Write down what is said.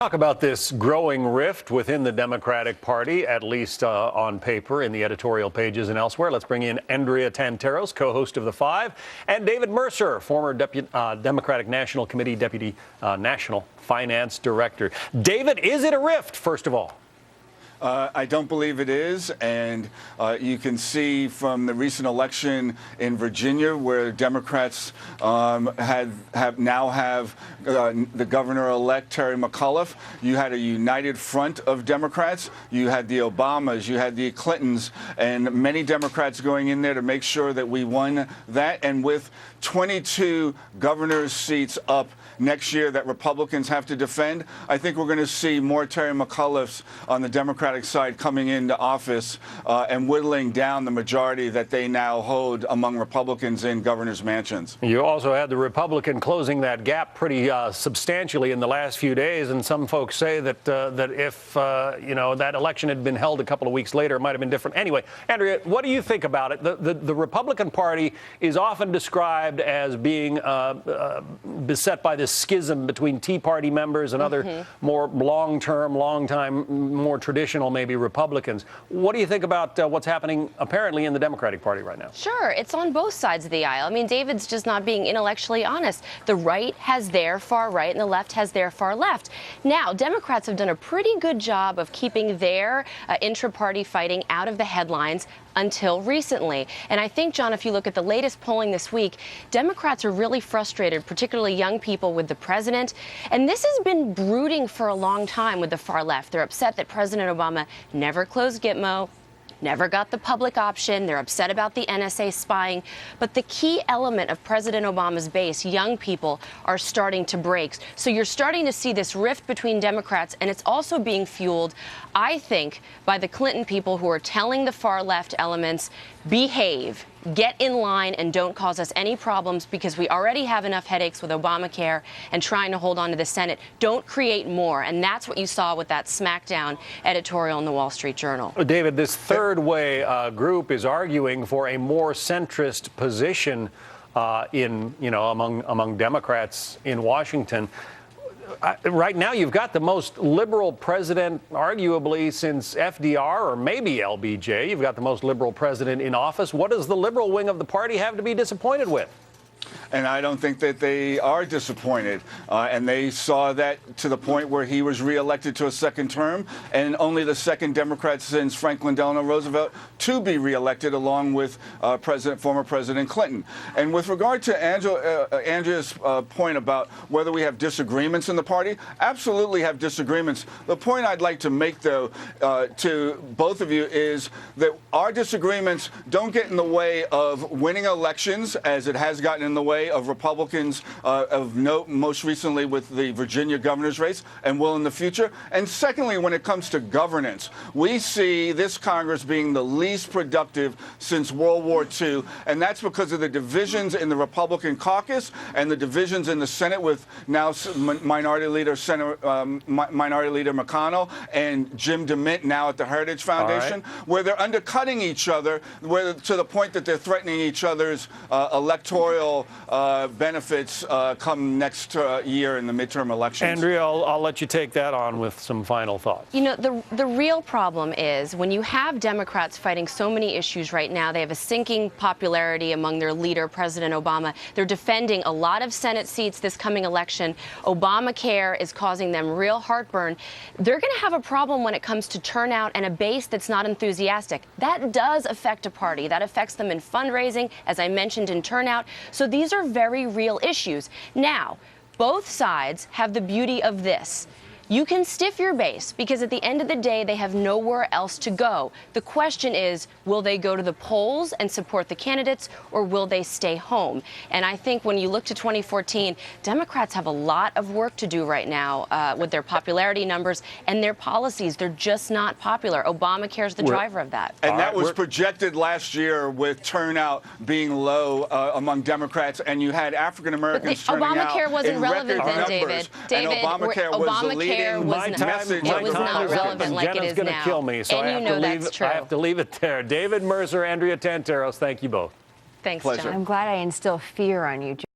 Talk about this growing rift within the Democratic Party, at least on paper, in the editorial pages and elsewhere. Let's bring in Andrea Tanteros, co-host of The Five, and David Mercer, former Democratic National Committee Deputy National Finance Director. David, is it a rift, first of all? I don't believe it is, and you can see from the recent election in Virginia, where Democrats now have the governor-elect Terry McAuliffe. You had a united front of Democrats. You had the Obamas, you had the Clintons, and many Democrats going in there to make sure that we won that. And with 22 governor's seats up next year that Republicans have to defend, I think we're going to see more Terry McAuliffes on the Democratic side coming into office and whittling down the majority that they now hold among Republicans in governors' mansions. You also had the Republican closing that gap pretty substantially in the last few days, and some folks say that that if that election had been held a couple of weeks later, it might have been different. Anyway, Andrea, what do you think about it? The Republican Party is often described as being beset by this schism between Tea Party members and other more long-time, more traditional maybe Republicans. What do you think about what's happening apparently in the Democratic Party right now? Sure, it's on both sides of the aisle. I mean, David's just not being intellectually honest. The right has their far right and the left has their far left. Now, Democrats have done a pretty good job of keeping their intra-party fighting out of the headlines until recently. And I think, John, if you look at the latest polling this week, Democrats are really frustrated, particularly young people, with the president. And this has been brooding for a long time with the far left. They're upset that President Obama never closed Gitmo, never got the public option. They're upset about the NSA spying. But the key element of President Obama's base, young people, are starting to break. So you're starting to see this rift between Democrats, and it's also being fueled, I think, by the Clinton people who are telling the far left elements, behave, get in line, and don't cause us any problems because we already have enough headaches with Obamacare and trying to hold on to the Senate. Don't create more. And that's what you saw with that smackdown editorial in the Wall Street Journal. David, this third way group is arguing for a more centrist position among Democrats in Washington. Right now, you've got the most liberal president, arguably, since FDR or maybe LBJ. You've got the most liberal president in office. What does the liberal wing of the party have to be disappointed with? And I don't think that they are disappointed. And they saw that to the point where he was reelected to a second term, and only the second Democrat since Franklin Delano Roosevelt to be reelected, along with former President Clinton. And with regard to Andrea's point about whether we have disagreements in the party, absolutely have disagreements. The point I'd like to make, though, to both of you is that our disagreements don't get in the way of winning elections, as it has gotten in the way of Republicans of note, most recently with the Virginia governor's race, and will in the future. And secondly, when it comes to governance, we see this Congress being the least productive since World War II, and that's because of the divisions in the Republican caucus and the divisions in the Senate with now Minority Leader McConnell and Jim DeMint now at the Heritage Foundation, where they're undercutting each other, to the point that they're threatening each other's electoral benefits come next year in the midterm elections. Andrea, I'll let you take that on with some final thoughts. You know, the real problem is when you have Democrats fighting so many issues right now, they have a sinking popularity among their leader, President Obama. They're defending a lot of Senate seats this coming election. Obamacare is causing them real heartburn. They're going to have a problem when it comes to turnout and a base that's not enthusiastic. That does affect a party. That affects them in fundraising, as I mentioned, in turnout. So these are very real issues. Now, both sides have the beauty of this. You can stiff your base because at the end of the day, they have nowhere else to go. The question is, will they go to the polls and support the candidates, or will they stay home? And I think when you look to 2014, Democrats have a lot of work to do right now with their popularity numbers and their policies. They're just not popular. Obamacare is the driver of that. And that was projected last year with turnout being low among Democrats, and you had African Americans turning out Obamacare wasn't relevant then, David. And Obamacare was the leading message. It was not relevant like it is now. Jenna's going to kill me, so I have to leave it there. David Mercer, Andrea Tanteros, thank you both. Thanks, Pleasure. John. I'm glad I instill fear on you, John.